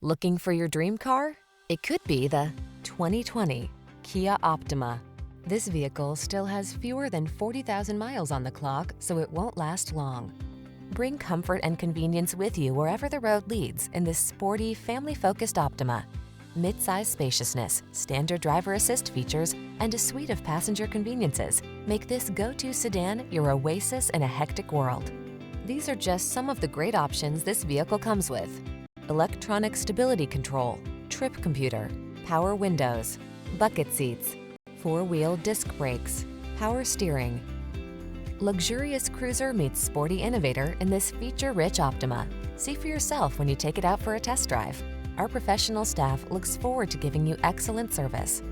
Looking for your dream car? It could be the 2020 Kia Optima. This vehicle still has fewer than 40,000 miles on the clock, so it won't last long. Bring comfort and convenience with you wherever the road leads in this sporty, family-focused Optima. Mid-size spaciousness, standard driver assist features, and a suite of passenger conveniences make this go-to sedan your oasis in a hectic world. These are just some of the great options this vehicle comes with: electronic stability control, trip computer, power windows, bucket seats, four-wheel disc brakes, power steering. Luxurious cruiser meets sporty innovator in this feature-rich Optima. See for yourself when you take it out for a test drive. Our professional staff looks forward to giving you excellent service.